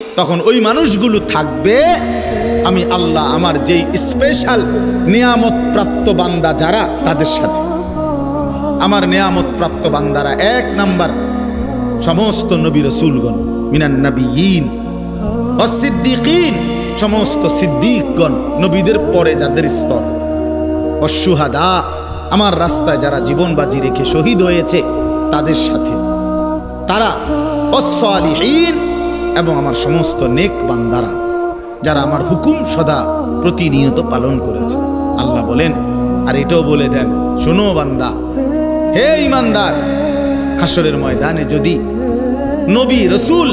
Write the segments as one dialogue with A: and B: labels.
A: তখন ওই মানুষগুলো থাকবে আমি আল্লাহ আমার যেই স্পেশাল নিয়ামত প্রাপ্ত বান্দা যারা তাদের সাথে। আমার নিয়ামত প্রাপ্ত বান্দারা এক নাম্বার সমস্ত নবী রাসূলগণ, মিনান নবিয়্যিন ওয়াস সিদ্দিকিন, সমস্ত সিদ্দিকগণ, নবীদের পরে যাদের স্তর, ওয়াস শুহাদা, আমার রাস্তায় যারা জীবন বাজি রেখে শহীদ হয়েছে তাদের সাথে তারা, ওয়াস সালিহিন, এবং আমার সমস্ত নেক বান্দারা যারা আমার হুকুম সদা প্রতিনিয়ত পালন করেছে। আল্লাহ বলেন, আর এটাও বলে দেন, শোনো বান্দা, হে ঈমানদার, হাসরের ময়দানে যদি নবী রাসূল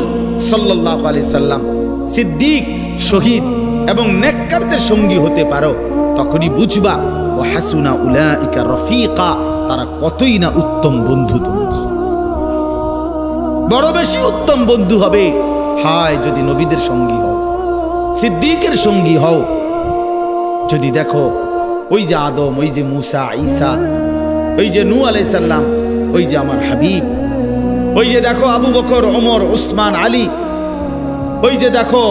A: সাল্লাল্লাহু আলাইহি সাল্লাম, সিদ্দিক, শহীদ এবং নেককারদের সঙ্গী হতে পারো, তখনই বুঝবা ওয়া হাসুনা উলাইকা রফিকা, তারা কতই না উত্তম বন্ধু। তোমার বড় বেশি উত্তম বন্ধু হবে হায় যদি নবীদের সঙ্গী হও, সিদ্দিকের সঙ্গী হও। যদি দেখো ওই যে আদম, ওই যে মুসা, ঈসা, ওই যে নূহ আলাইহিস সালাম, ওই যে আমার হাবিব, ওই যে দেখো আবু বকর, ওমর, উসমান, আলী, ওই যে দেখো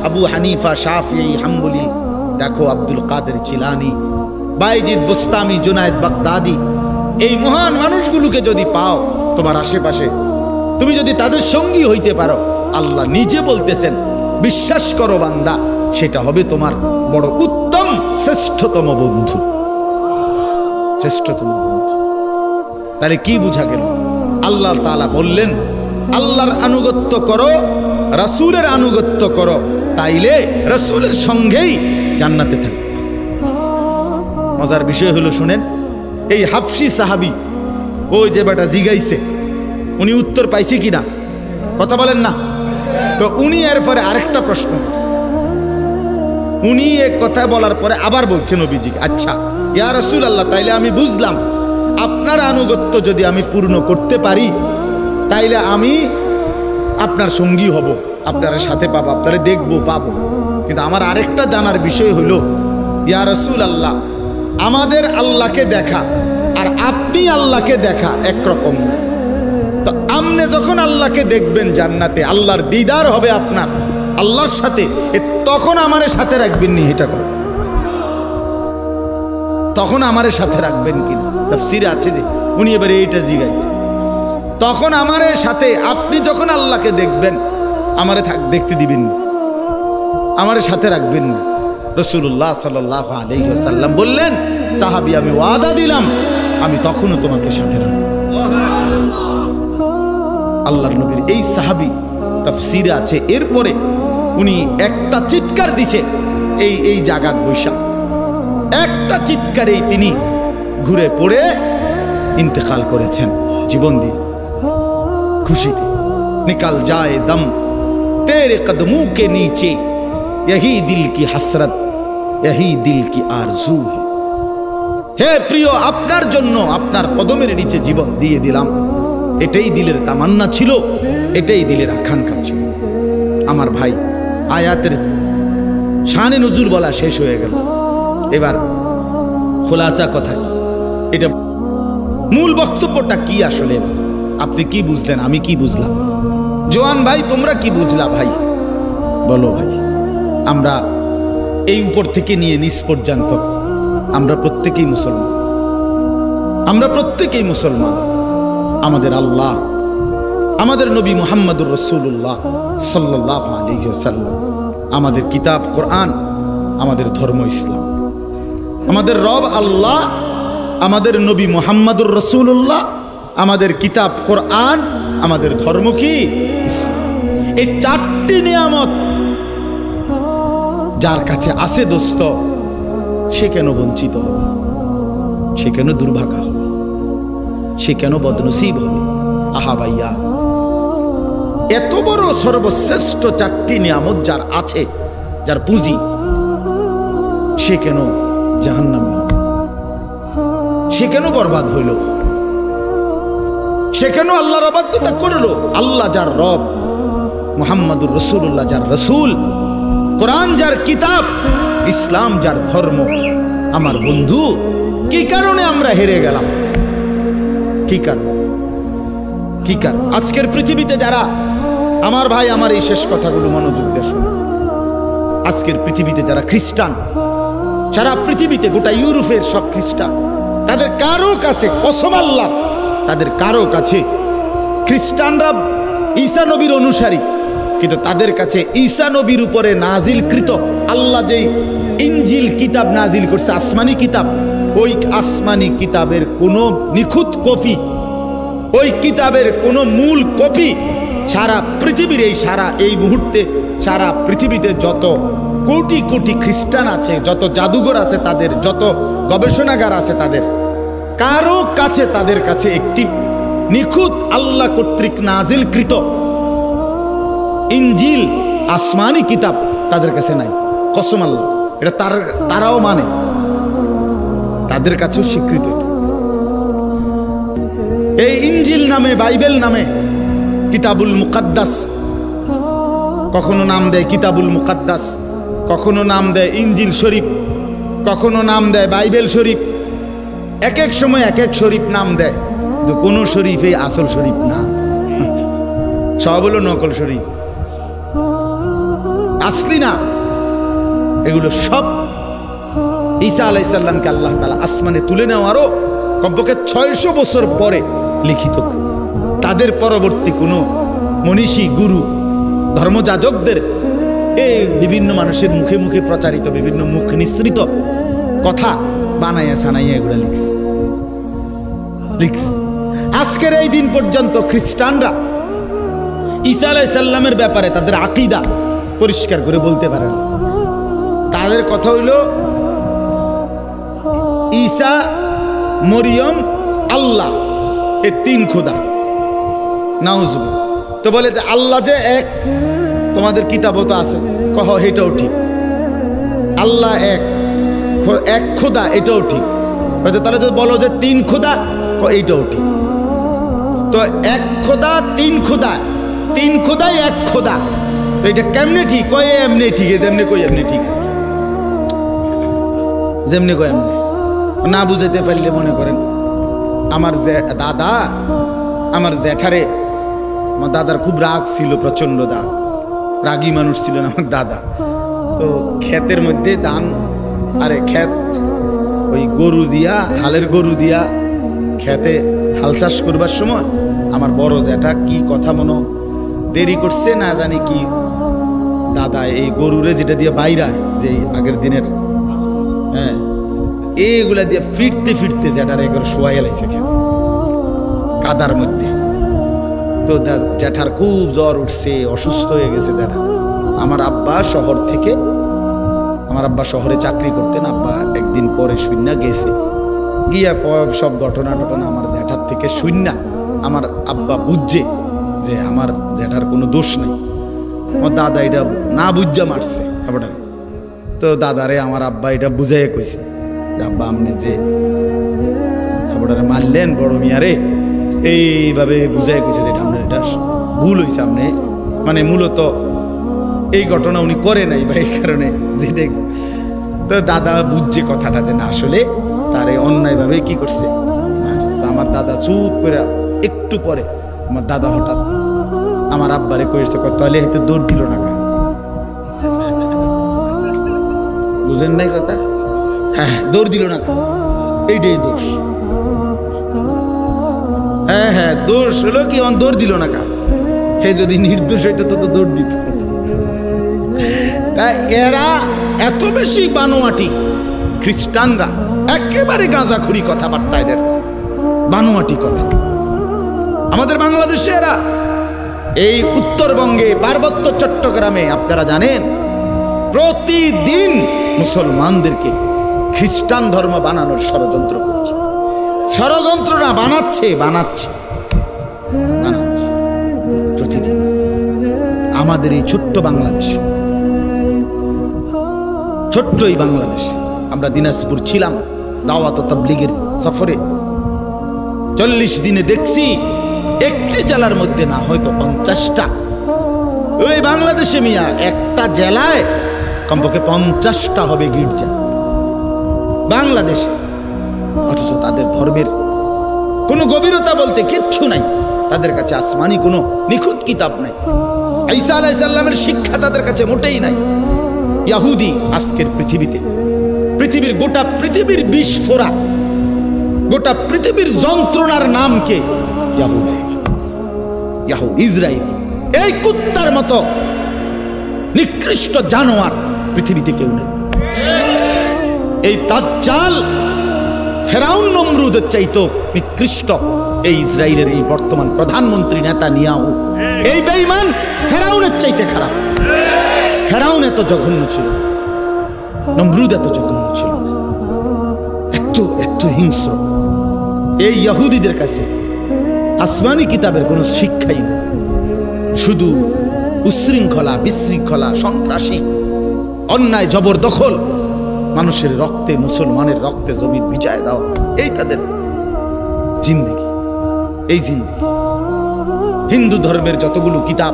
A: আবু হানিফা, শাফিঈ, হাম্বলি, দেখো আব্দুল কাদের জিলানী, বাইজিদ বুস্তামি, জুনায়েদ বাগদাদি, এই মহান মানুষগুলোকে যদি পাও তোমার আশেপাশে, তুমি যদি তাদের সঙ্গী হইতে পারো, আল্লাহ নিজে বলতেছেন, বিশ্বাস করো বান্দা, সেটা হবে তোমার বড় উত্তম শ্রেষ্ঠতম বন্ধু, শ্রেষ্ঠতম বন্ধু। তাহলে কি বুঝা গেল? আল্লাহ তাআলা বললেন আল্লাহর আনুগত্য করো, রাসূলের আনুগত্য করো, তাইলে রাসূলের সঙ্গেই জান্নাতে থাকবে। মজার বিষয় হলো, শুনেন, এই হাবশী সাহাবী, ওই যে বেটা জিগাইছে, উনি উত্তর পাইছে কিনা? কথা বলেন না তো। উনি এরপরে আরেকটা প্রশ্ন করছে। উনি এক কথা বলার পরে আবার বলছেন নবীজিকে, আচ্ছা ইয়া রাসূলুল্লাহ, তাইলে আমি বুঝলাম আপনার আনুগত্য যদি আমি পূর্ণ করতে পারি, তাইলে আমি আপনার সঙ্গী হব, আপনার সাথে পাবো, আপনারে দেখবো, পাবো। কিন্তু আমার আরেকটা জানার বিষয় হলো, ইয়া রাসূলুল্লাহ, আমাদের আল্লাহকে দেখা আর আপনি আল্লাহকে দেখা একরকম না। তো আপনি যখন আল্লাহকে দেখবেন জান্নাতে, আল্লাহর দিদার হবে আপনার আল্লাহর সাথে, তখন আমারে সাথে রাখবেন নি? এটা কর, তখন আমারে সাথে রাখবেন কিনা? তাফসীরে আছে যে উনি এবারে এইটা জিগাইছে, তখন আমারে সাথে, আপনি যখন আল্লাহকে দেখবেন আমারে দেখতে দিবেন না, আমারে সাথে রাখবেন না। রাসূলুল্লাহ সাল্লাল্লাহু আলাইহি ওয়াসাল্লাম বললেন, সাহাবী, আমি ওয়াদা দিলাম আমি তখনও তোমাকে সাথে রাখব। আল্লাহর নবীর এই সাহাবী, তাফসীরে আছে, এরপরে উনি একটা চিৎকার দিছে এই জায়গাত বৈশা, একটা চিৎকারেই তিনি ঘুরে পড়ে ইন্তেকাল করেছেন, জীবন দিয়ে, খুশিতে। নিকাল যায় দম তেরে কদমোं के नीचे, यही दिल की हसरत, यही दिल की आरज़ू है। হে প্রিয়, আপনার জন্য আপনার কদমের নিচে জীবন দিয়ে দিলাম, এটাই দিলের তামান্না ছিল, এটাই দিলের আকাঙ্ক্ষা ছিল। আমার ভাই, আয়াতের শানে নুজুল বলা শেষ হয়ে গেল, এবার খোলাসা কথা কি, এটা মূল বক্তব্যটা কি আসলে? এবার আপনি কি বুঝলেন, আমি কি বুঝলাম? জওয়ান ভাই, তোমরা কি বুঝলা? ভাই বলো ভাই। আমরা এই উপর থেকে নিয়ে নিচ পর্যন্ত আমরা প্রত্যেকেই মুসলমান, আমরা প্রত্যেকেই মুসলমান। আমাদের আল্লাহ, আমাদের নবী মুহাম্মদুর রাসূলুল্লাহ সাল্লাল্লাহু আলাইহি ওয়াসাল্লাম, আমাদের কিতাব কোরআন, আমাদের ধর্ম ইসলাম, আমাদের রব আল্লাহ, আমাদের নবী মুহাম্মদুর রাসূলুল্লাহ, আমাদের কিতাব কোরআন, আমাদের ধর্ম কি? ইসলাম। এই চারটি নিয়ামত যার কাছে আছে দোস্ত, সে কেন বঞ্চিত হবে? সে কেন দুর্ভাগা হবে? সে কেন বদনসিব হবে? আহা ভাইয়া, এত বড় সর্বশ্রেষ্ঠ চারটি নিয়ামত যার আছে, যার পুঁজি, সে কেন জাহান্নামী হবে? সে কেন বরবাদ হইল? সে কেন আল্লাহর অবাধ্যতা করলো? আল্লাহ যার রব, মুহাম্মদুর রাসূলুল্লাহ যার রাসূল, কোরআন যার কিতাব, ইসলাম যার ধর্ম। আমার বন্ধু, কি কারণে আমরা হেরে গেলাম? কি কারণ? কি কারণ? আজকের পৃথিবীতে যারা আমার ভাই, আমার এই শেষ কথাগুলো মনোযোগ দিয়ে শুনুন। আজকের পৃথিবীতে যারা খ্রিস্টান, সারা পৃথিবীতে গোটা ইউরোপের সব খ্রিস্টান, তাদের কারো কাছে কসম আল্লাহ, তাদের কারো কাছে খ্রিস্টানরা ঈসা নবীর অনুসারী, কিন্তু তাদের কাছে ঈসা নবীর উপরে নাজিলকৃত আল্লাহ যেই ইনজিল কিতাব নাজিল করছে, আসমানি কিতাব, ওই আসমানি কিতাবের কোনো নিখুঁত কপি, ওই কিতাবের কোনো মূল কপি সারা পৃথিবীর এই মুহূর্তে সারা পৃথিবীতে যত কোটি কোটি খ্রিস্টান আছে, যত জাদুঘর আছে তাদের, যত গবেষণাগার আছে তাদের, কারো কাছে তাদের কাছে একটি নিখুঁত আল্লাহ কর্তৃক নাজিলকৃত ইনজিল আসমানি কিতাব তাদের কাছে নাই। কসম আল্লাহ, এটা তারাও মানে, তাদের কাছেও স্বীকৃত। এই ইনজিল নামে, বাইবেল নামে কিতাবুল মুকাদ্দাস, কখনো নাম দেয় কিতাবুল মুকাদ্দাস, কখনো নাম দেয় ইনজিল শরীফ, কখনো নাম দেয় বাইবেল শরীফ, এক এক সময় এক এক শরীফ নাম দেয়, কিন্তু কোনো শরীফে আসল শরীফ না, সব হলো নকল শরীফ, আসলি না। এগুলো সব ঈসা আলাইহিস সালামকে আল্লাহ তাআলা আসমানে তুলে নেওয়ারও কমপক্ষে 600 বছর পরে লিখিত। তাদের পরবর্তী কোনো মনীষী, গুরু, ধর্মযাজকদের এই বিভিন্ন মানুষের মুখে মুখে প্রচারিত বিভিন্ন মুখ নিঃসৃত কথা বানাইয়া সানাইয়া এগুলো লিখছে। আজকের এই দিন পর্যন্ত খ্রিস্টানরা ঈসা আলাইহিস সালামের ব্যাপারে তাদের আকীদা পরিষ্কার করে বলতে পারে না। তাদের কথা হইল ঈসা, মরিয়ম, আল্লাহ, এই তিন খোদা। নাউজুবিল্লাহ। তো বলে যে আল্লাহ যে এক, তোমাদের কিতাবও তো আছে, কহ এটাও ঠিক। আল্লাহ এক, এক খোদা, এটাও ঠিক। তাহলে যদি বলো যে তিন খোদা, এইটাও ঠিক। তো এক খোদা, তিন খোদা, তিন খোদাই এক খোদা, তো এটা কেমনে ঠিক? কয়ে এমনি ঠিক, যেমনি কই এমনি ঠিক, যেমনি কয় এমনি। না বুঝাইতে পারলে মনে করেন আমার দাদা, আমার জ্যাঠারে, আমার দাদার খুব রাগ ছিল, প্রচন্ড রাগী মানুষ ছিল না আমার দাদা। তো ক্ষেতের মধ্যে ধান, আরে ক্ষেত ওই গরু দিয়া, হালের গরু দিয়া ক্ষেতে হাল চাষ করবার সময় আমার বড় জ্যাঠা কি কথা মনে দেরি করছে না জানি কি, দাদা এই গরুরে যেটা দিয়ে বাইরায়, যে আগের দিনের, হ্যাঁ, এইগুলা দিয়ে ফিরতে ফিরতে জ্যাঠার একবার শোয়াই এলাইছে খেতে কাদার মধ্যে। তো জ্যাঠার খুব জ্বর উঠছে, অসুস্থ হয়ে গেছে জ্যাঠা। আমার আব্বা শহর থেকে, আমার আব্বা শহরে চাকরি করতেন, আব্বা একদিন পরে শূন্যা গেছে, গিয়া সব ঘটনা টটনা আমার জ্যাঠার থেকে শূন্যা আমার আব্বা বুঝছে যে আমার জ্যাঠার কোনো দোষ নেই। আমার দাদা এটা না বুঝা মারছে হাবড়ারে। তো দাদারে আমার আব্বা এটা বুঝাই কইছে যে আব্বা আপনি যে হাবড়ারে মারলেন বড় মিয়ারে, এইভাবে বুঝাই কইছে যেটা আপনার এটা ভুল হয়েছে, আপনি মানে মূলত এই ঘটনা উনি করে নাই বা এই কারণে যেটা। তো দাদা বুঝছে কথাটা যে না আসলে তারে অন্যায়ভাবে কি করছে। তো আমার দাদা চুপ করে, একটু পরে আমার দাদা হঠাৎ আমার আব্বারে কইছে, তাহলে হয়তো দৌড় দিল না কেন? বুঝেন নাই কথা? হ্যাঁ, দৌড় দিল না কেন, এইটাই দোষ। হ্যাঁ হ্যাঁ, দোষ হলো কি দৌড় দিল না কেন? হে যদি নির্দোষ হইতো তো দৌড় দিত। এরা এত বেশি বানোয়াটি, খ্রিস্টানরা একেবারে গাঁজাখুরি কথাবার্তা, এদের বানোয়াটি কথা। আমাদের বাংলাদেশে এরা, এই উত্তরবঙ্গে পার্বত্য চট্টগ্রামে আপনারা জানেন প্রতিদিন মুসলমানদেরকে খ্রিস্টান ধর্ম বানানোর ষড়যন্ত্র করছে। ষড়যন্ত্র না, বানাচ্ছে প্রতিদিন। আমাদের এই ছোট্ট বাংলাদেশে, ছোট্ট এই বাংলাদেশ, আমরা দিনাজপুর ছিলাম দাওয়াত ও তাবলীগের সফরে। 40 দিনে দেখছি একটি জেলার মধ্যে না হয়তো 50টা। ওই বাংলাদেশে মিয়া একটা জেলায় কমপক্ষে 50টা হবে গির্জা বাংলাদেশে, অথচ তাদের ধর্মের কোনো গভীরতা বলতে কিচ্ছু নাই। তাদের কাছে আসমানি কোনো নিখুঁত কিতাব নাই, ঈসা আলাইহিস সালামের শিক্ষা তাদের কাছে মোটেই নাই। ইহুদি আজকের পৃথিবীতে, পৃথিবীর গোটা পৃথিবীর বিস্ফোরা, গোটা পৃথিবীর যন্ত্রণার নাম কে? ইহুদি, ইসরায়েল। এই কুত্তার মতো নিকৃষ্ট জানোয়ার পৃথিবীতে কেউ নেই। এই দাজ্জাল ফেরাউন নমরুদের চাইতো নিকৃষ্ট এই ইসরায়েলের এই বর্তমান প্রধানমন্ত্রী নেতানিয়াহু, এই বেঈমান ফেরাউনের চাইতে খারাপ। ফেরাউন এত জঘন্য ছিল, নমরুদ এত জঘন্য ছিল, এত হিংস্র। এই ইহুদিদের কাছে আসমানি কিতাবের কোনো শিক্ষাই নেই, শুধু উশৃঙ্খলা, বিশৃঙ্খলা, সন্ত্রাসী, অন্যায়, জবরদখল, মানুষের রক্তে, মুসলমানের রক্তে জমিন ভিজায় দেওয়া, এই তাদের জিন্দেগি, এই জিন্দেগি। হিন্দু ধর্মের যতগুলো কিতাব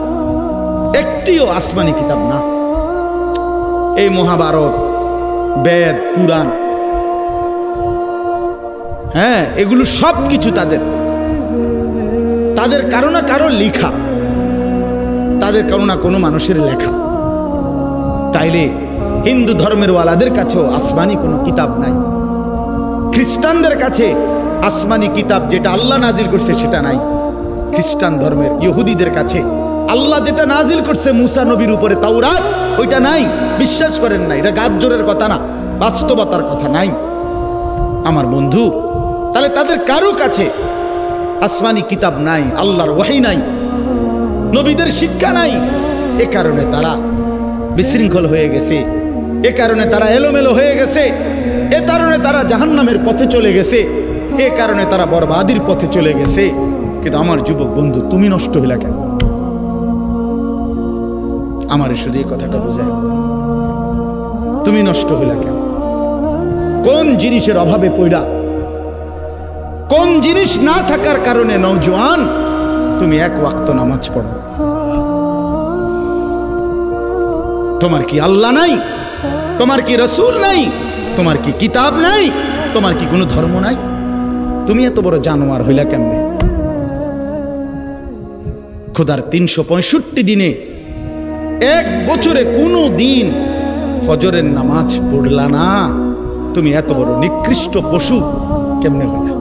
A: একটিও আসমানি কিতাব না। এই মহাভারত, বেদ, পুরাণ, হ্যাঁ, এগুলো সব কিছু তাদের কারো না কারো লেখা, তাদের কারো না কোনো মানুষের লেখা। তাইলে হিন্দু ধর্মের ওয়ালাদের কাছেও আসমানি কোনো কিতাব নাই। খ্রিস্টানদের কাছে আসমানি কিতাব যেটা আল্লাহ নাজিল করছে সেটা নাই। খ্রিস্টান ধর্মের ইহুদিদের কাছে আল্লাহ যেটা নাজিল করছে মুসা নবীর উপরে, তাওরাত, ওইটা নাই, বিশ্বাস করেন না। এটা গাজরের কথা না, বাস্তবতার কথা নাই আমার বন্ধু। তাহলে তাদের কারো কাছে আসমানি কিতাব নাই, আল্লাহর ওহী নাই, নবীদের শিক্ষা নাই। এ কারণে তারা বিশৃঙ্খল হয়ে গেছে, এ কারণে তারা এলোমেলো হয়ে গেছে, এ কারণে তারা জাহান্নামের পথে চলে গেছে, এ কারণে তারা বরবাদির পথে চলে গেছে। কিন্তু আমার যুবক বন্ধু, তুমি নষ্ট হইলা কেন? আমার শুধু এই কথাটা বুঝায়, তুমি নষ্ট হইলা কেন? কোন জিনিসের অভাবে পড়া, কোন জিনিস না থাকার কারণে নওজোয়ান তুমি এক ওয়াক্ত নামাজ পড়ো? তোমার কি আল্লাহ নাই? তোমার কি রাসূল নাই? তোমার কি কিতাব নাই? তোমার কি কোনো ধর্ম নাই? তুমি এত বড় জানোয়ার হইলা কেমনে? খোদার 365 দিনে এক বছরে কোনো দিন ফজরের নামাজ পড়লা না, তুমি এত বড় নিকৃষ্ট পশু কেমনে হইলা?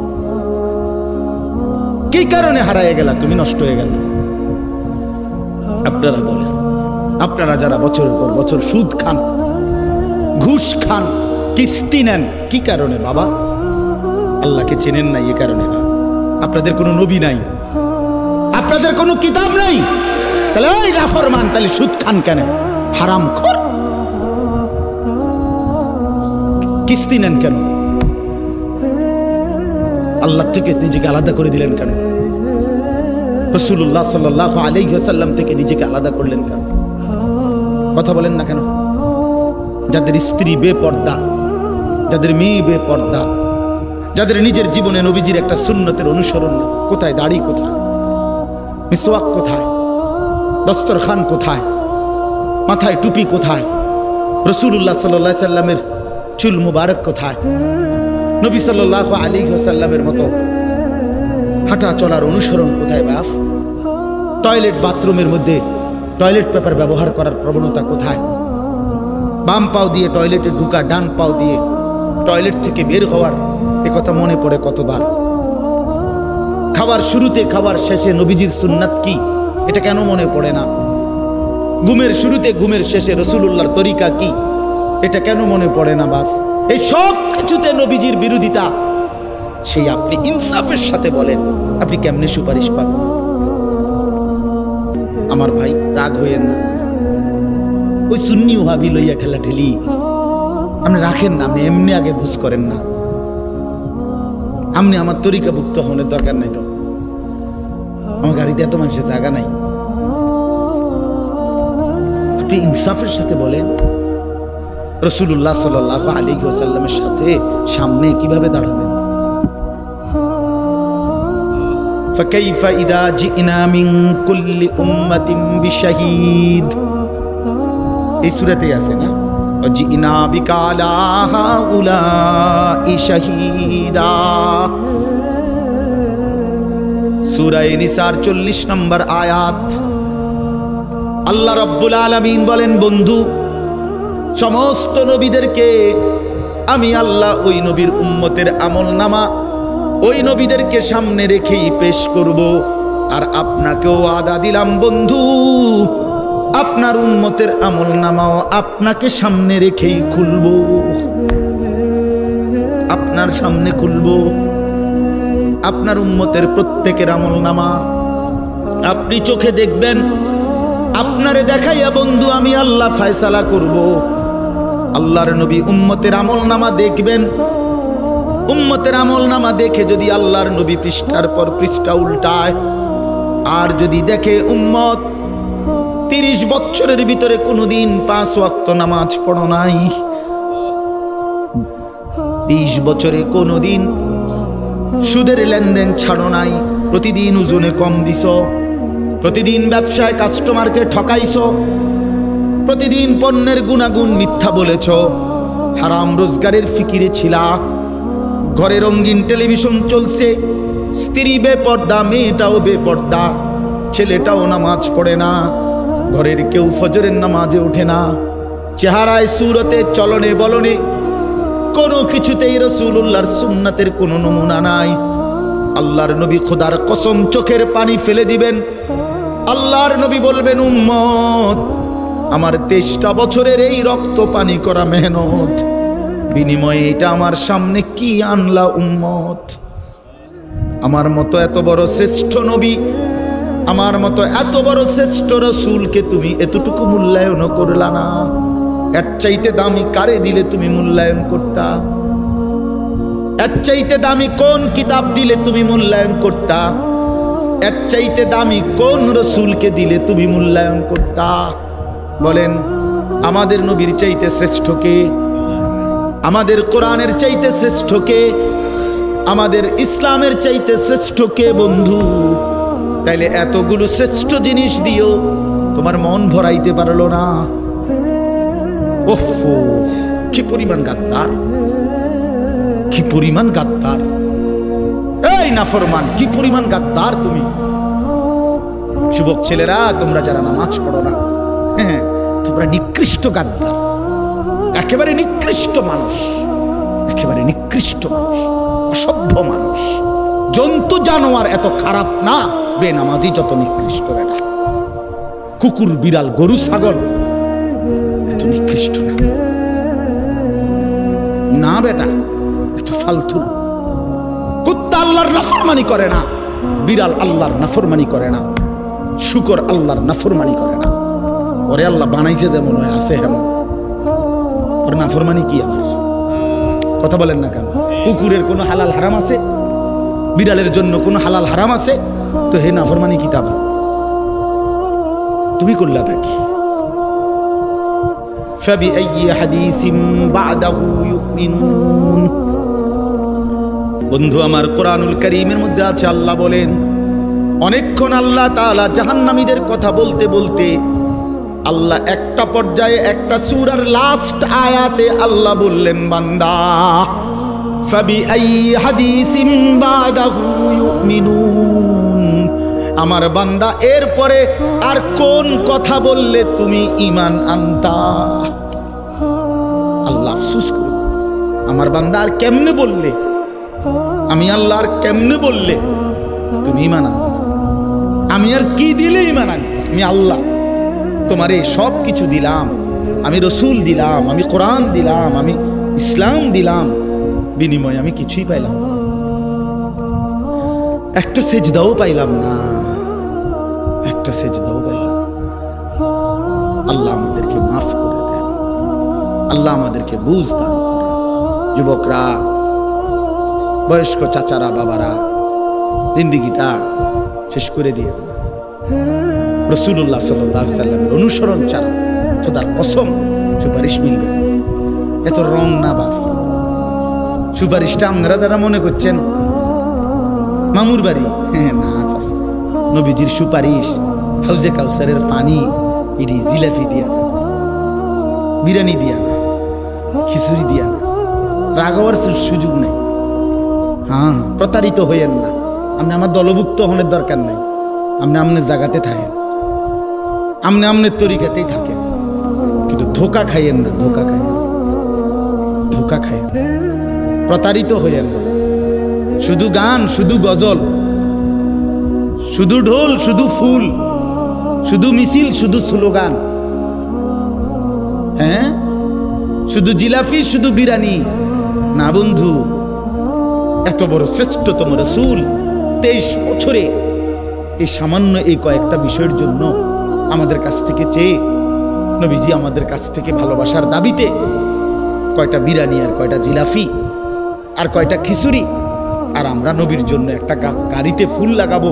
A: কি কারণে হারায় গেলা? তুমি নষ্ট হয়ে গেল। আপনারা বলেন, আপনারা যারা বছরের পর বছর সুদ খান, ঘুষ খান, কিস্তি নেন, কি কারণে বাবা? আল্লাহকে চেনেন নাই, এ কারণে না। আপনাদের কোনো নবী নাই, আপনাদের কোনো কিতাব নাই, তাহলে ওই নাফরমান, তাহলে সুদ খান কেন? হারামখোর। কিস্তি নেন কেন? আল্লাহ থেকে নিজেকে আলাদা করে দিলেন কেন? রাসূলুল্লাহ সাল্লাল্লাহু আলাইহি ওয়াসাল্লাম থেকে নিজেকে আলাদা করলেন কেন? কথা বলেন না কেন? যাদের স্ত্রী বেপর্দা, যাদের মেয়ে বেপর্দা, যাদের নিজের জীবনে নবীজির একটা সুন্নতের অনুসরণ নেই, কোথায় দাড়ি, কোথায় মিসওয়াক, কোথায় দস্তরখান, কোথায় মাথায় টুপি, কোথায় রাসূলুল্লাহ সাল্লাল্লাহু আলাইহি সাল্লামের চুল মুবারক, কোথায় নবী সাল্লাল্লাহু আলাইহি ওয়াসাল্লামের মতো হাঁটা চলার অনুসরণ, কোথায় বাপ? টয়লেট বাথরুমের মধ্যে টয়লেট পেপার ব্যবহার করার প্রবণতা কোথায়? বাম পাও দিয়ে টয়লেটে ঢুকা, ডান পাও দিয়ে টয়লেট থেকে বের হওয়ার, এ কথা মনে পড়ে কতবার? খাবার শুরুতে, খাবার শেষে নবীজির সুন্নাত কি, এটা কেন মনে পড়ে না? ঘুমের শুরুতে, ঘুমের শেষে রাসূলুল্লাহর তরিকা কি, এটা কেন মনে পড়ে না বাপ? এই সব কিছুতে নবীজির বিরোধিতা। সেই আপনি ইনসাফের সাথে বলেন, আপনি কেমনে সুপারিশ পাবেন? আমার ভাই, রাগ হইয়েন না। ওই সুন্নি ওয়াহাবি লইয়া ঠেলা ঠেলি আপনি রাখেন না, আপনি এমনি আগে বুঝ করেন না। আপনি আমার তরিকা ভুক্ত হওয়ার দরকার নাই তো, আমার গাড়িতে এত মানুষের জায়গা নাই। আপনি ইনসাফের সাথে বলেন, রাসূলুল্লাহ সাল্লাল্লাহু আলাইহি ওয়াসাল্লামের সাথে সামনে কিভাবে দাঁড়াবেন? ফাকাইফা ইদা জিনা মিন কুল্লি উম্মাতিন বিশাহীদ, এই সূরাতেই আছে না? জিনা বিকালা হাউলাই শাহীদা। সূরা নিসার 40 নম্বর আয়াত। আল্লাহ রাব্বুল আলামিন বলেন, বন্ধু সমস্ত নবীদেরকে আমি আল্লাহ ওই নবীর উম্মতের আমলনামা ওই নবীদেরকে সামনে রেখেই পেশ করব। আর আপনাকেও ওয়াদা দিলাম বন্ধু, আপনার উম্মতের আমলনামাও আপনাকে সামনে রেখেই খুলব, আপনার সামনে খুলব। আপনার উম্মতের প্রত্যেকের আমলনামা আপনি চোখে দেখবেন, আপনারে দেখাইয়া বন্ধু আমি আল্লাহ ফয়সালা করব। আল্লাহর নবী উম্মতের আমলনামা দেখবেন, উম্মতের আমলনামা দেখে যদি আল্লাহর নবী পৃষ্ঠার পর পৃষ্ঠা উল্টায়, আর যদি দেখে উম্মত 30 বছরের ভিতরে কোনোদিন 5 ওয়াক্ত নামাজ পড়ো নাই, 20 বছরে কোনোদিন সুদের লেনদেন ছাড়ো নাই, প্রতিদিন ওজনে কম দিছ, প্রতিদিন ব্যবসায় কাস্টমারকে ঠকাইছ, প্রতিদিন পণ্যের গুণাগুণ মিথ্যা বলেছ, হারাম রোজগারের ফিকিরে ছিলা, ঘরে রঙিন টেলিভিশন চলছে, স্ত্রী বেপর্দা, মেয়েটাও বেপর্দা, ছেলেটাও নামাজ পড়ে না, ঘরের কেউ ফজরের নামাজে ওঠে না, চেহারায় সুরতে চলনে বলনে কোনো কিছুতেই রাসূলুল্লাহর সুন্নাতের কোনো নমুনা নাই। আল্লাহর নবী খোদার কসম চোখের পানি ফেলে দিবেন, আল্লাহর নবী বলবেন, উম্মত আমার 23টা বছরের এই রক্ত পানি করা মেহনত বিনিময়ে এটা আমার সামনে কি আনলা উম্মত? আমার মতো এত বড় শ্রেষ্ঠ নবী, আমার মতো এত বড় শ্রেষ্ঠ রাসূলকে তুমি এতটুকু মূল্যায়ন করলা না। এর চাইতে দামি কারে দিলে তুমি মূল্যায়ন করতা? এর চাইতে দামি কোন কিতাব দিলে তুমি মূল্যায়ন করতা? এর চাইতে দামি কোন রাসূলকে দিলে তুমি মূল্যায়ন করতা? বলেন, আমাদের নবীর চাইতে শ্রেষ্ঠ কে? আমাদের কোরআনের চাইতে শ্রেষ্ঠ কে? আমাদের ইসলামের চাইতে শ্রেষ্ঠ কে বন্ধু? তাইলে এতগুলো শ্রেষ্ঠ জিনিস দিও তোমার মন ভরাইতে পারলো না। ওফ, কি পরিমাণ গাদ্দার, কি পরিমাণ গাদ্দার! এই নাফরমান, কি পরিমাণ গাদ্দার তুমি! যুবক ছেলেরা, তোমরা যারা নামাজ পড়ো না, হ্যাঁ, তোমরা নিকৃষ্ট গাদ্দার, একেবারে নিকৃষ্ট মানুষ, একেবারে নিকৃষ্ট মানুষ, অসভ্য মানুষ, জন্তু জানোয়ার এত খারাপ না, বেনামাজি যত নিকৃষ্ট। এটা কুকুর, বিড়াল, গরু, ছাগল এত নিকৃষ্ট না, না বেটা, এত ফালতু না। কুত্তা আল্লাহর নাফরমানি করে না, বিড়াল আল্লাহর নাফরমানি করে না, শুকর আল্লাহর নাফরমানি করে না। ওরে আল্লাহ বানাইছে যেমন আছে হেমন, ওর নাফরমানি কি? আমার কথা বলেন না কেন? কুকুরের কোনো হালাল হারাম আছে? বিড়ালের জন্য কোনো হালাল হারাম আছে? তো হে নাফরমানি কি? তা তুমি করলাটা কি? ফাবিআইয়ি হাদিসিন বাদাহু ইউমিনুন। বন্ধু আমার, কোরআনুল কারীমের মধ্যে আছে, আল্লাহ বলেন, অনেকক্ষণ আল্লাহ তাআলা জাহান্নামীদের কথা বলতে বলতে আল্লাহ একটা পর্যায়ে একটা সূরার লাস্ট আয়াতে আল্লাহ বললেন, বান্দা ফাবিআইয়ি হাদিসিন বাদাহু ইউমিনুন। আমার বান্দা, এরপরে আর কোন কথা বললে তুমি ঈমান আনতা? আল্লাহ আফসোস করে, আমার বান্দা আর কেমনে বললে, আমি আল্লাহ আর কেমনে বললে তুমি ঈমান আনতা? আমি আর কি দিলে ঈমান আনতা? আমি আল্লাহ তোমারে সব কিছু দিলাম, আমি রসুল দিলাম, আমি কোরআন দিলাম, আমি ইসলাম দিলাম, বিনিময়ে আমি কিছুই পাইলাম, একটা সেজদাও পাইলাম না, একটা সেজদাও পাইলাম। আল্লাহ আমাদেরকে মাফ করে দেন, আল্লাহ আমাদেরকে বুঝ দান করেন। যুবকরা, বয়স্ক চাচারা, বাবারা, জিন্দিগিটা শেষ করে দিয়ে রাসূলুল্লাহ সাল্লাল্লাহু আলাইহি সাল্লামের অনুসরণ ছাড়া খোদার কসম সুপারিশ মিলবে না। এত রং না বাপ, সুপারিশটা আপনারা যারা মনে করছেন মামুর বাড়ি, হ্যাঁ না, চাচা, নবীজির সুপারিশ হাউজে কাউসারের পানি, ইডি জিলাপি দিয়া না, বিরিয়ানি দিয়া না, খিচুড়ি দিয়া না, রাগাবার সুযোগ নেই। হ্যাঁ, প্রতারিত হইয়েন না, আপনি আমার দলভুক্ত হওয়ার দরকার নাই, আপনি আপনার জায়গাতে থাকেন, আমনে আমনের তরিকাতেই থাকেন, কিন্তু ধোকা খাইয়েন না, ধোকা খাইয়েন, ধোকা খাইয়েন, প্রতারিত হইয়েন না। শুধু গান, শুধু গজল, শুধু ঢোল, শুধু ফুল, শুধু মিছিল, শুধু স্লোগান, হ্যাঁ, শুধু জিলাফি, শুধু বিরানি না বন্ধু। এত বড় শ্রেষ্ঠতম রাসূল 23 বছরে এই সামান্য এই কয়েকটা বিষয়ের জন্য আমাদের কাছ থেকে চেয়ে নবীজি আমাদের কাছ থেকে ভালোবাসার দাবিতে কয়টা বিরানি আর কয়টা জিলাফি আর কয়টা খিচুড়ি, আর আমরা নবীর জন্য একটা গাড়িতে ফুল লাগাবো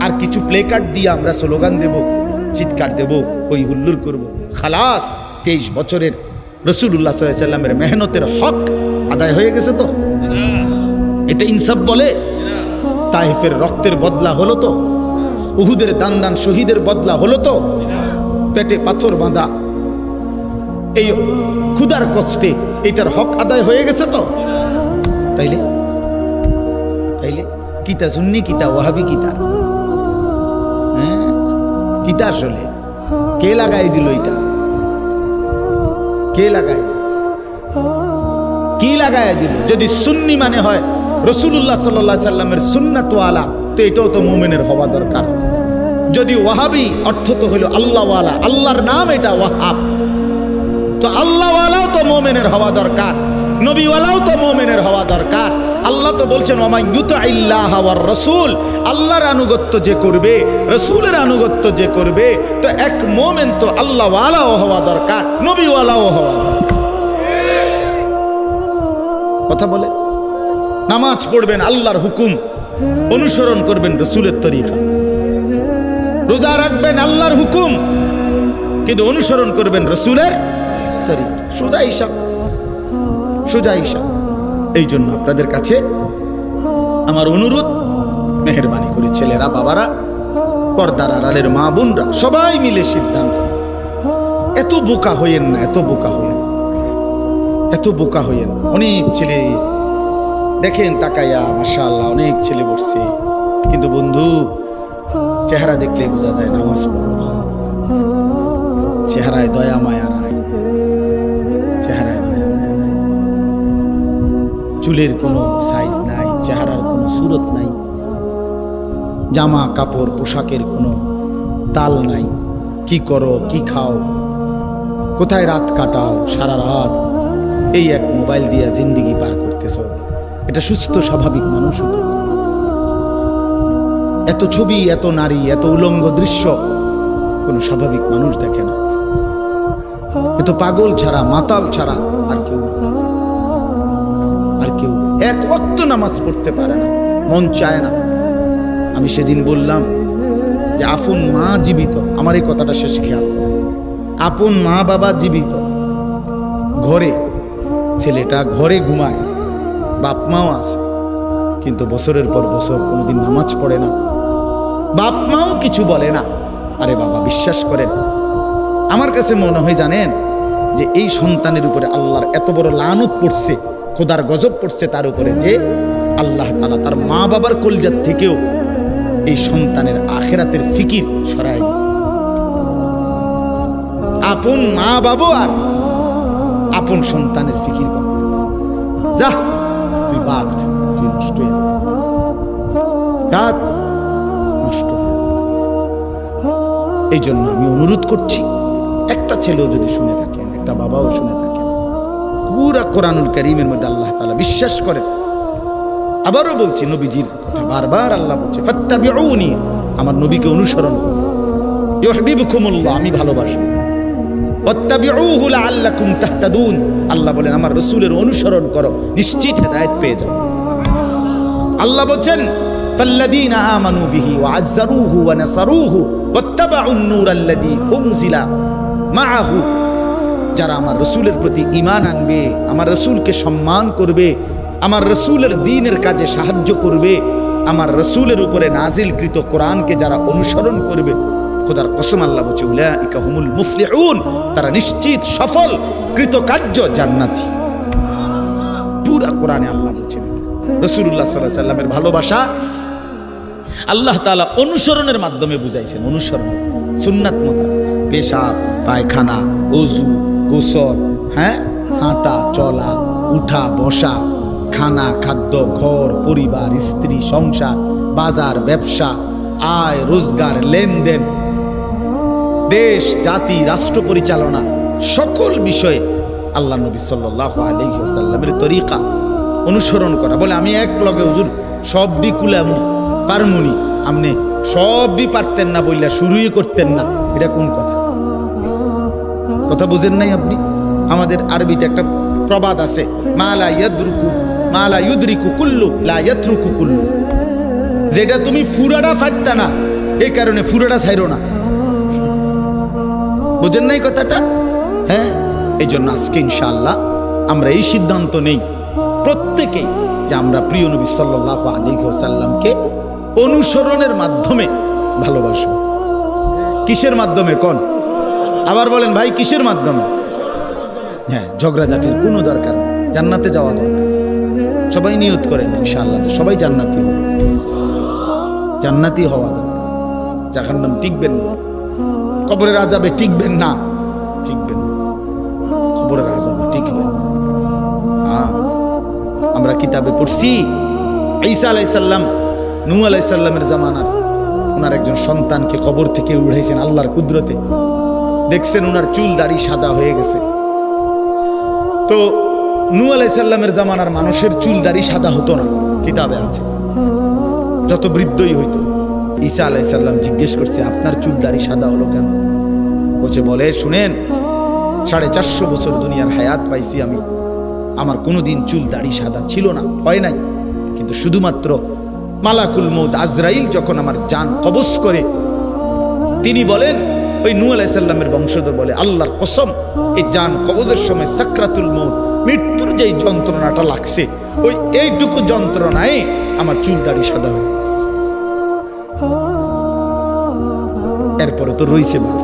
A: আর কিছু প্লে কার্ড দিয়ে আমরা স্লোগান দেব, চিৎকার দেব, ওই হুল্লুর করব। খালাস, 23 বছরের রাসূলুল্লাহ সাল্লাল্লাহু আলাইহি ওয়াসাল্লামের মেহনতের হক আদায় হয়ে গেছে তো? এটা ইনসাফ বলে? তাইফের রক্তের বদলা হলো তো? উহুদের দান দান শহীদের বদলা হলো তো? পেটে পাথর বাঁধা এই ক্ষুধার কষ্টে এটার হক আদায় হয়ে গেছে তো? তাইলে তাইলে কিতা সুন্নি, কিতা ওয়াহাবি, কিতা কিতা আসলে কে লাগাই দিল? এটা কে লাগাই দিল? কি লাগাই দিল? যদি সুন্নি মানে হয় রাসূলুল্লাহ সাল্লাল্লাহু আলাইহি সাল্লামের সুন্নাত ওয়ালা, তো এটাও তো মুমিনের হওয়া দরকার। যদি ওয়াহাবি অর্থ তো হলো আল্লাহ ওয়ালা, আল্লাহর নাম এটা ওয়াহাব, তো আল্লাহ ওয়ালাও তো মুমিনের হওয়া দরকার, নবী ওয়ালাও তো মুমিনের হওয়া দরকার। আল্লাহ তো বলছেন ওয়া মান ইউতিল্লাহ ওয়ার রাসূল, আল্লাহর আনুগত্য যে করবে, রাসূলের আনুগত্য যে করবে, তো এক মুমিন তো আল্লাহ ওয়ালাও হওয়া দরকার, নবী ওয়ালাও হওয়া দরকার। কথা বলে নামাজ পড়বেন আল্লাহর হুকুম, অনুসরণ করবেন রাসূলের তরিকা, রোজা রাখবেন আল্লাহর হুকুম, কিন্তু অনুসরণ করবেন রাসূলের তরিকা। সোজা হিসাব, সোজা হিসাব। এই জন্য আপনাদের কাছে আমার অনুরোধ, মেহেরবানি করে ছেলেরা, বাবারা, পর্দার আড়ালের মা বোনরা সবাই মিলে সিদ্ধান্ত, এত বোকা হইয়েন না, এত বোকা হইয়েন, এত বোকা হইয়েন। অনেক ছেলে দেখেন তাকাইয়া, মাশাআল্লাহ অনেক ছেলে বসছে, কিন্তু বন্ধু চেহারা দেখলে বোঝা যায় নামাজ পড়ো না, চেহারায় দয়া মায়া নাই, চেহারায় দয়া মায়া নাই, চুলের কোনো সাইজ নাই, চেহারার কোনো সুরত নাই, জামা কাপড় পোশাকের কোনো তাল নাই, কি করো, কি খাও, কোথায় রাত কাটাও, সারা রাত এই এক মোবাইল দিয়ে জিন্দেগি পার করতেছ, এটা সুস্থ স্বাভাবিক মানুষ হতে পারে না। এত ছবি, এত নারী, এত উলঙ্গ দৃশ্য কোনো স্বাভাবিক মানুষ দেখে না। এত পাগল ছাড়া, মাতাল ছাড়া আর কেউ, আর কেউ এক ওয়াক্ত নামাজ পড়তে পারে না, মন চায় না। আমি সেদিন বললাম যে আপন মা জীবিত, আমার এই কথাটা শেষ খেয়াল, আপন মা বাবা জীবিত, ঘরে ছেলেটা ঘরে ঘুমায়, বাপ মাও আছে, কিন্তু বছরের পর বছর কোনোদিন নামাজ পড়ে না, বাপ মাও কিছু বলে না। আরে বাবা, বিশ্বাস করেন, আমার কাছে মনে হয় জানেন যে এই সন্তানের উপরে আল্লাহর এত বড় লানত পড়ছে, খোদার গজব পড়ছে তার উপরে, যে আল্লাহ তাআলা তার মা বাবার কলজাত থেকেও এই সন্তানের আখিরাতের ফিকির সরায় দিয়েছে। আপন মা বাবা আর আপন সন্তানের ফিকির কর, যা তুই বাদ, তুই নষ্ট হয়ে যাবে, নষ্ট হয়ে যাবে। এই জন্য আমি অনুরোধ করছি, একটা ছেলেও যদি শুনে থাকেন, একটা বাবাও শুনে থাকেন, পুরা কোরআনুল কারীমের মধ্যে আল্লাহ তাআলা বিশ্বাস করেন। আবারও বলছি, নবীজির কথা বারবার আল্লাহ বলছে, ফাত্তাবিউনি, আমার নবীকে অনুসরণ করো, ইউহিব্বুকুমুল্লাহ, আমি ভালোবাসি, ওয়াত্তাবিউহু লাআল্লাকুম তাহতাদুন, আল্লাহ বলেন আমার রাসূলের অনুসরণ করো, নিশ্চিত হেদায়েত পেয়ে যাও। আল্লাহ বলেন ফাল্লাযীনা আমানু বিহি ওয়া আযযারুহু ওয়া নাসারুহু ওয়াত্তাবাউন নূরাল্লাযী উনজিলা মাআহু, যারা আমার রাসূলের প্রতি ঈমান আনবে, আমার রাসূলকে সম্মান করবে, আমার রাসূলের দ্বীনের কাজে সাহায্য করবে, আমার রাসূলের উপরে নাজিলকৃত কোরআনকে যারা অনুসরণ করবে, খোদার কসম আল্লাহ বলছে উলাইকা হুমুল মুফলিহুন, তারা নিশ্চিত সফল কৃতকার্য জান্নাতি। পুরা কোরআনে আল্লাহ বলছেন রাসূলুল্লাহ সাল্লাল্লাহু আলাইহি সাল্লামের ভালোবাসা আল্লাহ তাআলা অনুসরণের মাধ্যমে বুঝাইছেন। অনুসরণ সুন্নাত মোতাবেক পেশাব, পায়খানা, ওযু, গোসল, হাঁটা চলা, উঠা বসা, খানা খাদ্য, ঘর পরিবার, স্ত্রী সংসার, বাজার ব্যবসা, আয় রোজগার, লেনদেন, দেশ জাতি রাষ্ট্র পরিচালনা, সকল বিষয়ে আল্লাহ নবী সাল্লাল্লাহু আলাইহি ওয়াসাল্লামের তরিকা অনুসরণ করা। বলে আমি এক লগে হুজুর সবডি কুলাম পারমুনি, আপনি সবই পারতেন না বললা শুরুই করতেন না, এটা কোন কথা? কথা বুঝেন নাই আপনি? আমাদের আরবিতে একটা প্রবাদ আছে, মালা ইউদরিকু কুল্লু লা ইয়াতরুকু কুল্লু। যেটা তুমি ফুরাটা ফাটতা না, এই কারণে ফুরাটা ছাইরো না। বুঝেন নাই কথাটা? এই জন্য আজকে ইনশাআল্লাহ আমরা এই সিদ্ধান্ত নেই প্রত্যেকেই যে আমরা প্রিয় নবী সাল্লাল্লাহু আলাইহি ওয়াসাল্লামকে অনুসরণের মাধ্যমে ভালোবাসব। কিসের মাধ্যমে কোন? আবার বলেন ভাই, কিসের মাধ্যমে? ঝগড়াঝাটির কোনো দরকার নেই, জান্নাতে যাওয়া দরকার। সবাই নিয়ত করেন ইনশাআল্লাহ যে সবাই জান্নাতি হবে, জান্নাতি হওয়া দরকার। জাহান্নাম টিকবেন না, কবরের আযাবে টিকবেন না, টিকবেন না, কবরের আযাবে টিকবেন। আমরা কিতাবে পড়ছি ঈসা আলাইহিস সালাম নূহ আলাইহিস সালামের জামানার ওনার একজন সন্তানকে কবর থেকে উঠাইছেন আল্লাহর কুদরতে। দেখছেন ওনার চুল দাড়ি সাদা হয়ে গেছে। তো নূহ আলাইহিস সালামের জামানার মানুষের চুল দাড়ি সাদা হতো না, কিতাবে আছে, যত বৃদ্ধই হইতো। ঈসা আলাইহিস সালাম জিজ্ঞেস করছে, আপনার চুল দাড়ি সাদা হলো কেন? বলে শুনেন, 450 বছর দুনিয়ার হায়াত পাইছি আমি, আমার কোনোদিন চুল দাড়ি সাদা ছিল না, হয় নাই। কিন্তু শুধুমাত্র মালাকুল মউত আজরাইল যখন আমার জান কবজ করে, তিনি বলেন, ওই নূহ আলাইহিস সালামের বংশধর বলে, আল্লাহর কসম, এই জান কবজের সময় সাকরাতুল মউত, মৃত্যুর যেই যন্ত্রণাটা লাগছে, ওই এইটুকু যন্ত্রণায় আমার চুল দাড়ি সাদা হয়ে গেছে। এরপরে তো রইছে বাপ,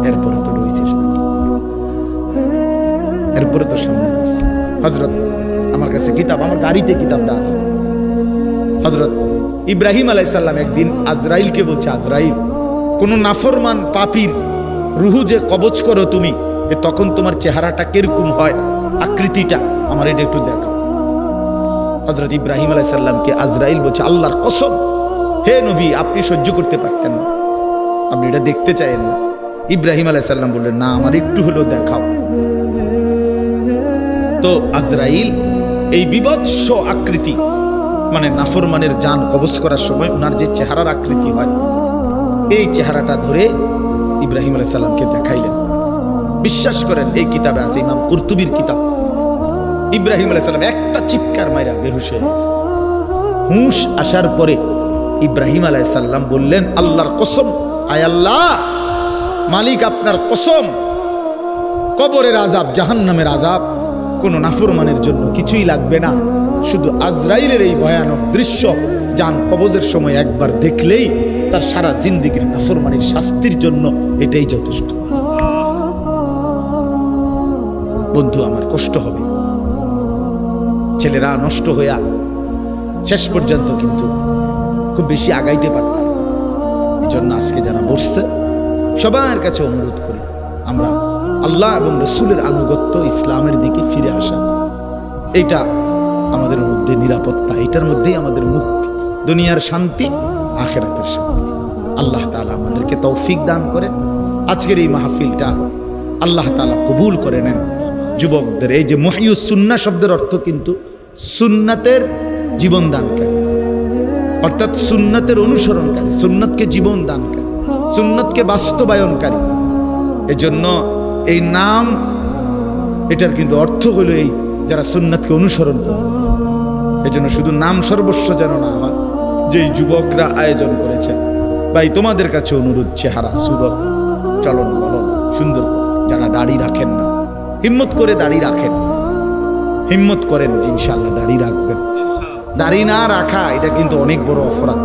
A: এরপরে তো রইছে, এরপরে তো সামনে রয়েছে। হযরত, আমার কাছে কিতাব, আমার গাড়িতে কিতাবটা আছে। হযরত ইব্রাহিম আলাইহিস সালাম একদিন আজরাইলকে বলছে, আজরাইল, কোন নাফরমান পাপীর রুহু যে কবজ করো তুমি, তখন তোমার চেহারাটা কিরকম হয়, আকৃতিটা আমার এটা একটু দেখাও। হযরত ইব্রাহিম আলাইহিস সালামকে আজরাইল বলছে, আল্লাহর কসম, হে নবী, আপনি সহ্য করতে পারতেন না, আপনি এটা দেখতে চাইেন না। ইব্রাহিম আলাইহিস সালাম বললেন, না, আমার একটু হলেও দেখাও। তো আজরাইল এই বিভৎস আকৃতি, মানে নাফরমানের জান কবজ করার সময় ওনার যে চেহারার আকৃতি হয়, এই চেহারাটা ধরে ইব্রাহিম আলাইহিস সালামকে দেখাইলেন। বিশ্বাস করেন, এই কিতাবে আছে, ইমাম কুরতুবীর কিতাব। ইব্রাহিম আলাইহিস সালাম একটা চিৎকার মাইরা বেহুশ হয়ে গেছে। হুঁশ আসার পরে ইব্রাহিম আলাইহিস সালাম বললেন, আল্লাহর কসম, আয় আল্লাহ, মালিক আপনার কসম, কবরের আযাব, জাহান্নামের আযাব কোন নাফরমানের জন্য কিছুই লাগবে না, শুধু আজরাইলের এই ভয়ানক দৃশ্য জান কবজের সময় একবার দেখলেই তার সারা জিন্দেগীর নাফরমানির শাস্তির জন্য এটাই যথেষ্ট। বন্ধু আমার, কষ্ট হবে, ছেলেরা নষ্ট হইয়া শেষ পর্যন্ত কিন্তু খুব বেশি আগাইতে পারতাম। এই জন্য আজকে যারা বসছে সবার কাছে অনুরোধ করি, আমরা আল্লাহ এবং রসুলের আনুগত্য, ইসলামের দিকে ফিরে আসা, এইটা আমাদের মধ্যে নিরাপত্তা, এটার মধ্যেই আমাদের মুক্তি, দুনিয়ার শান্তি, আখিরাতের শান্তি। আল্লাহ তাআলা আমাদেরকে তৌফিক দান করেন। আজকের এই মাহফিলটা আল্লাহ তাআলা কবুল করে নেন। যুবকদের এই যে মুহিয়ুস সুন্নাহ শব্দের অর্থ কিন্তু সুন্নাতের জীবন দানকারী, অর্থাৎ সুন্নাতের অনুসরণকারী, সুন্নাতকে জীবন দানকারী, সুন্নাতকে বাস্তবায়নকারী। এজন্য এই নাম, এটার কিন্তু অর্থ হলো এই যারা সুন্নাতকে অনুসরণ করে। এজন্য শুধু নাম সর্বস্ব যেন না হয়। যেই যুবকরা আয়োজন করেছে, ভাই তোমাদের কাছে অনুরোধ, চেহারা, সুরত, চলন বলন সুন্দর, যারা দাড়ি রাখেন না, হিম্মত করে দাড়ি রাখেন, হিম্মত করেন যে ইনশাআল্লাহ দাড়ি রাখবেন। দাড়ি না রাখা এটা কিন্তু অনেক বড় অপরাধ।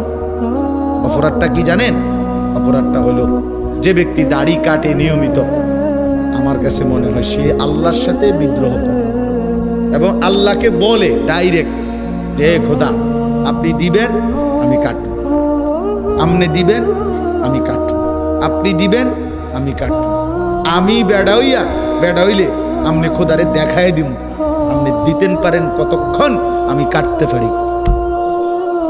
A: অপরাধটা কি জানেন? অপরাধটা হলো যে ব্যক্তি দাড়ি কাটে নিয়মিত, আমার কাছে মনে হয় সে আল্লাহর সাথে বিদ্রোহ করে এবং আল্লাহকে বলে ডাইরেক্ট যে খোদা আপনি দিবেন, আমি কাটব। আপনি দিবেন আমি কাটব, আপনি দিবেন আমি কাটব। আমি বেড়া হইলে আপনি খোদারে দেখায় দিব, আপনি দিতেন পারেন কতক্ষণ, আমি কাটতে পারি।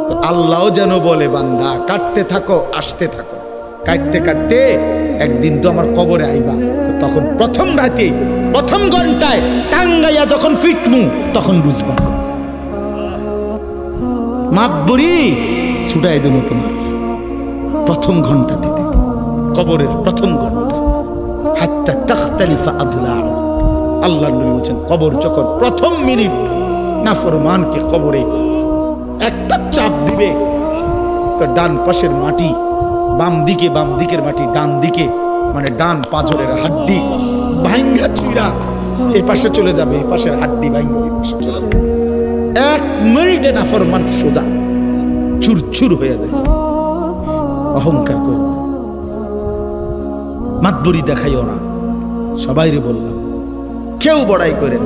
A: তো আল্লাহও যেন বলে বান্দা কাটতে থাকো, আসতে থাকো, কাটতে কাটতে একদিন তো আমার কবরে আইবা। তো তখন প্রথম রাতে প্রথম ঘন্টায় টাঙ্গাইয়া যখন ফিটমু তখন বুঝবা। মাতবরি ছুটাই দেবো তোমার প্রথম ঘন্টাতে দেব, কবরের প্রথম ঘন্টা। হাত্তা তাখতালিফা আদলা, আল্লাহ নবী বলেন কবর যখন প্রথম মিনিট নাফরমানকে কবরে একটা চাপ দিবে, তো ডান পাশের মাটি বাম দিকের মাটি ডান দিকে, মানে ডান পাঁজরের হাড্ডি ভাঙ্গা চুইরা এ পাশে চলে যাবে, এই পাশের হাড্ডি ভাঙ্গা এই পাশে চলে যাবে। 1 মিনিটে নাফরমান সোজা চুরচুর হয়ে যায়। অহংকার করে মাতবরি দেখাইও না, সবাইরে বললাম কেউ বড়াই করেন।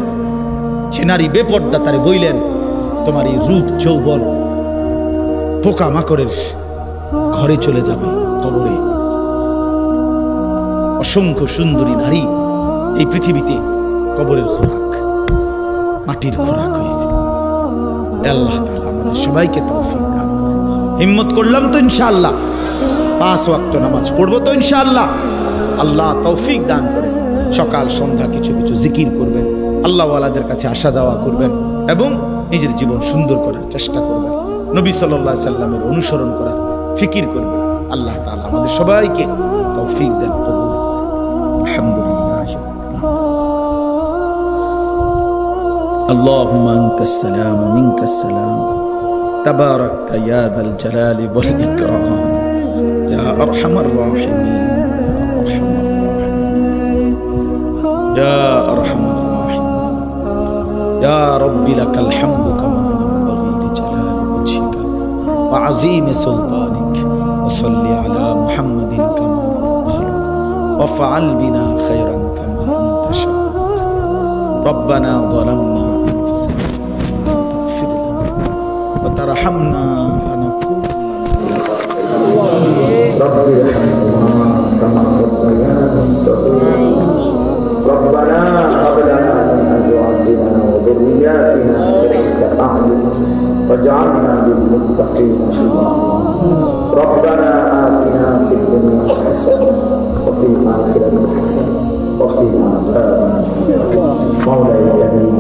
A: যে নারী বেপর্দা তারে বইলেন তোমার এই রূপ যৌবন পোকা মাকড়ের ঘরে চলে যাবে কবরে। অসংখ্য সুন্দরী নারী এই পৃথিবীতে কবরের খোরাক, মাটির খোরাক হয়েছে। আল্লাহ তাআলা আমাদের সবাইকে তৌফিক দান করেন। হিম্মত করলাম তো ইনশাআল্লাহ 5 ওয়াক্ত নামাজ পড়বো তো ইনশাআল্লাহ। আল্লাহ তৌফিক দান করেন। সকাল সন্ধ্যা কিছু কিছু জিকির করবেন, আল্লাহওয়ালাদের কাছে আসা যাওয়া করবেন এবং নিজের জীবন সুন্দর করার চেষ্টা করবেন। নবী সাল্লাল্লাহু আলাইহি সাল্লামের অনুসরণ করার ফিকির করবেন। আল্লাহ তাআলা আমাদের সবাইকে তৌফিক দেন, কবুল করেন। আলহামদুলিল্লাহ। আল্লাহুম্মা আনতাস সালাম ওয়া মিনকাস সালাম তাবারাকতা ইয়া যাল জালালি ওয়াল ইকরাম ইয়া আরহামার রাহিমিন يا أرحم الراحمين يا رب لك الحمد كما ينبغي لجلال وجهك وعظيم سلطانك وصل على محمد كما أهلك وافعل بنا خيرا كما أنت شاءك ربنا ظلمنا أنفسنا تغفر لنا وترحمنا لنكون رب ارحمنا كما ربيانا صغيرا ربنا هب لنا من ازواجنا وذرياتنا قرة اعين واجعلنا للمتقين اماما ربنا آتنا في الدنيا حسنة وفي الآخرة حسنة وقنا عذاب مولاي كريم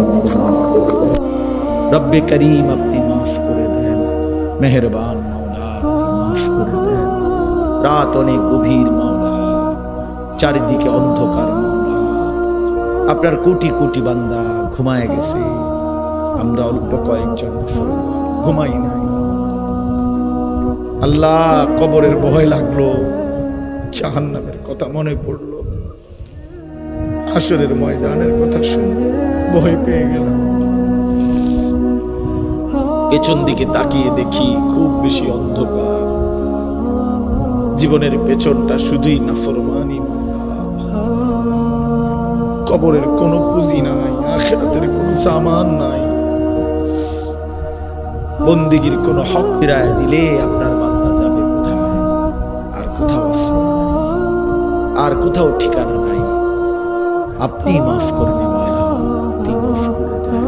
A: رب كريم अपनी माफ করে দেন, মেহেরবান মাওলা আপনি মাফ করে দেন। রাত অনেক গভীর মাওলা, চারিদিকে অন্ধকার মাওলা, আপনার কোটি কোটি বান্দা ঘুমায় গেছে, আমরা অল্প কয়েকজন ঘুমাই নাই। আল্লাহ কবরের ভয় লাগলো, জাহান্নামের কথা মনে পড়লো, হাসরের ময়দানের কথা শুনে ভয় পেয়ে গেলাম। পেছন দিকে তাকিয়ে দেখি খুব বেশি অন্ধকার, জীবনের পেছনটা শুধুই নাফরমানি। কবরের কোনো পুঁজি নাই, আখিরাতের কোনো সামান নাই, বন্দিগির কোনো হক ফিরায় দিলে আপনার বান্দা যাবে কোথায়? আর কোথাও আশ্রয় নাই, আর কোথাও ঠিকানা নাই। আপনি মাফ করে নেওয়া, আপনি মাফ করে দেন।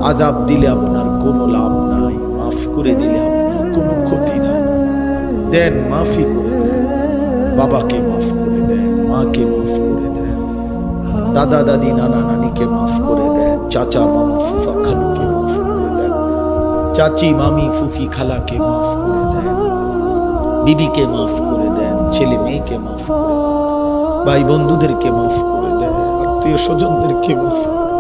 A: আযাব দিলে আপনার কোনো লাভ নাই, মাফ করে দিলে আপনার কোনো ক্ষতি নাই। দেন, মাফি করে দেন। বাবাকে মাফ করে দেন, মাকে মাফ করে দেন, দাদা দাদি নানা নানিকে মাফ করে দেন, চাচা মামা ফুফা খালুকে মাফ করে দেন, চাচি মামি ফুফি খালাকে মাফ করে দেন, বিবিকে মাফ করে দেন, ছেলে মেয়েকে মাফ করে দেন, ভাই বন্ধুদেরকে মাফ করে দেন, আত্মীয় স্বজনদেরকে মাফ করে দেন,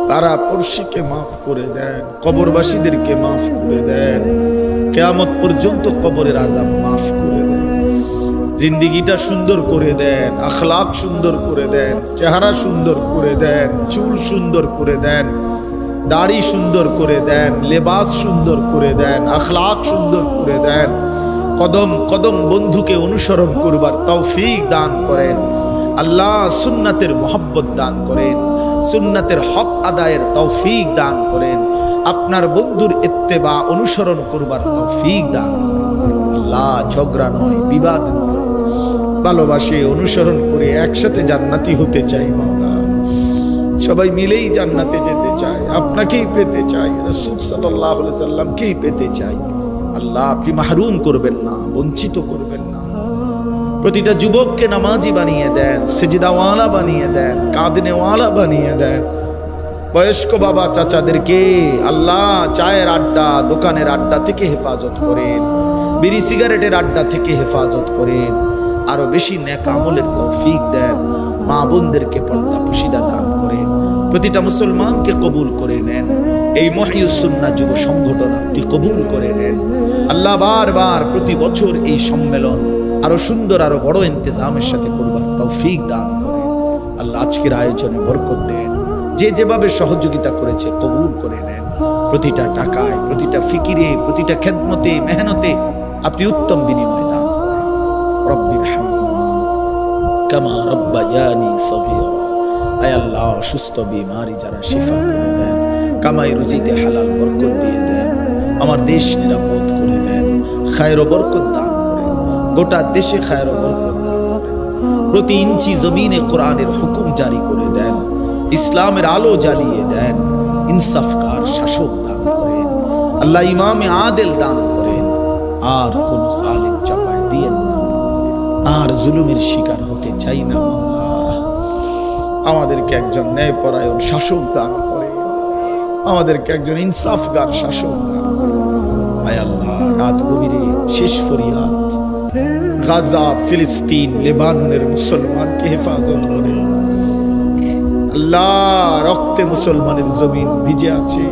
A: পাড়া পড়শিকে মাফ করে দেন, কবরবাসীদেরকে মাফ করে দেন। কিয়ামত পর্যন্ত কবরের আযাব মাফ করে দেন। জিন্দিগিটা সুন্দর করে দেন, আখলাক সুন্দর করে দেন, চেহারা সুন্দর করে দেন, চুল সুন্দর করে দেন, দাড়ি সুন্দর করে দেন, লেবাস সুন্দর করে দেন, আখলাক সুন্দর করে দেন। কদম কদম বন্ধুকে অনুসরণ করবার তৌফিক দান করেন আল্লাহ। সুন্নাতের মহব্বত দান করেন, সুন্নাতের হক আদায়ের তৌফিক দান করেন, আপনার বন্ধুর ইত্তেবা অনুসরণ করবার তৌফিক দান করেন। আল্লাহ ঝগড়া নয়, বিবাদ নয়, ভালোবাসে অনুসরণ করে একসাথে জান্নাতি হতে চাই মাওলা। সবাই মিলেই জান্নাতে যেতে চায়, আপনাকেই পেতে চাই, রাসূল সাল্লাল্লাহু আলাইহি সাল্লামকেই পেতে চাই। আল্লাহ আপনি মাহরুম করবেন না, বঞ্চিত করবেন না। প্রতিটা যুবককে নামাজি বানিয়ে দেন, সেজদাওয়ালা বানিয়ে দেন, কাঁদনেওয়ালা বানিয়ে দেন। বয়স্ক বাবা চাচাদেরকে আল্লাহ চায়ের আড্ডা, দোকানের আড্ডা থেকে হেফাজত করেন, বিড়ি সিগারেটের আড্ডা থেকে হেফাজত করেন, আরো বেশি নেক আমলের তৌফিক দেন। মা বোনদেরকে পর্দা পুশিদা দান করেন, প্রতিটা মুসলমানকে কবুল করে নেন। এই মহিউস সুন্নাহ যুব সংগঠন আপনি কবুল করে নেন আল্লাহ। বারবার প্রতি বছর এই সম্মেলন আরো সুন্দর, আরো বড় ইন্তজামের সাথে করবার তৌফিক দান করেন আল্লাহ। আজকের আয়োজনে বরকত দেন, যে যেভাবে সহযোগিতা করেছে কবুল করে নেন। প্রতিটা টাকায়, প্রতিটা ফিকিরে, প্রতিটা খেদমতে, মেহনতে আপনি উত্তম বিনিময় দান করেন। রব্বির হামহুমা কামা রব্বায়ানি সগীরা। আয় আল্লাহ অসুস্থ বিমারি যারা শিফা করে দেন, কামাই রুজিতে হালাল বরকত দিয়ে দেন, আমার দেশ নিরাপদ করে দেন, খায়র ও বরকত দান করেন, গোটা দেশে খায়র ও বরকত দান করেন। প্রতি ইঞ্চি জমিনে কোরআনের হুকুম জারি করে দেন, ইসলামের আলো জ্বালিয়ে দেন, ইনসাফকার শাসক দান করেন আল্লাহ, ইমামে আদেল দান করেন। আর কোন জালিম চাপায় দিয়েন না, আর জুলুমের শিকার হতে চাই না মাওলা। আমাদেরকে একজন ন্যায়পরায়ণ শাসক দান করেন, আমাদেরকে একজন ইনসাফগার শাসক দান করেন। আয় আল্লাহ রাত গভীরে শেষ ফরিয়াদ, গাজা, ফিলিস্তিন, লেবাননের মুসলমানকে হেফাজত করেন আল্লাহ। রক্তে মুসলমানের জমিন ভিজে আছে,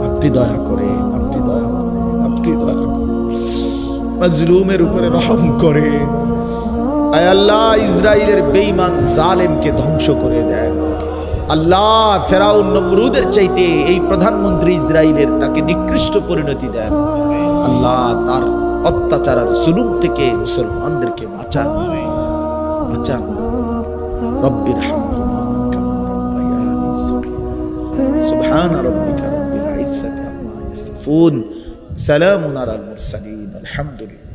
A: আপনি দয়া করেন, আপনি দয়া করেন, আপনি দয়া করেন। মাজলুমের উপরে রহম করেন। আয় আল্লাহ ইসরায়েলের বেঈমান জালেমকে ধ্বংস করে দেন আল্লাহ। ফেরাউন নমরুদের চাইতে এই প্রধানমন্ত্রী ইসরায়েলের তাকে নিকৃষ্ট পরিণতি দেন আল্লাহ। তার অত্যাচার আর জুলুম থেকে মুসলমানদেরকে বাঁচান, বাঁচান। রব্বির হামহুমা কামা রব্বায়ানি সগীরা। সুবহানা রাব্বিকা রাব্বিল ইজ্জাতি আম্মা ইয়াসিফুন, সালামুন আলাল মুরসালিন, আলহামদুলিল্লাহ।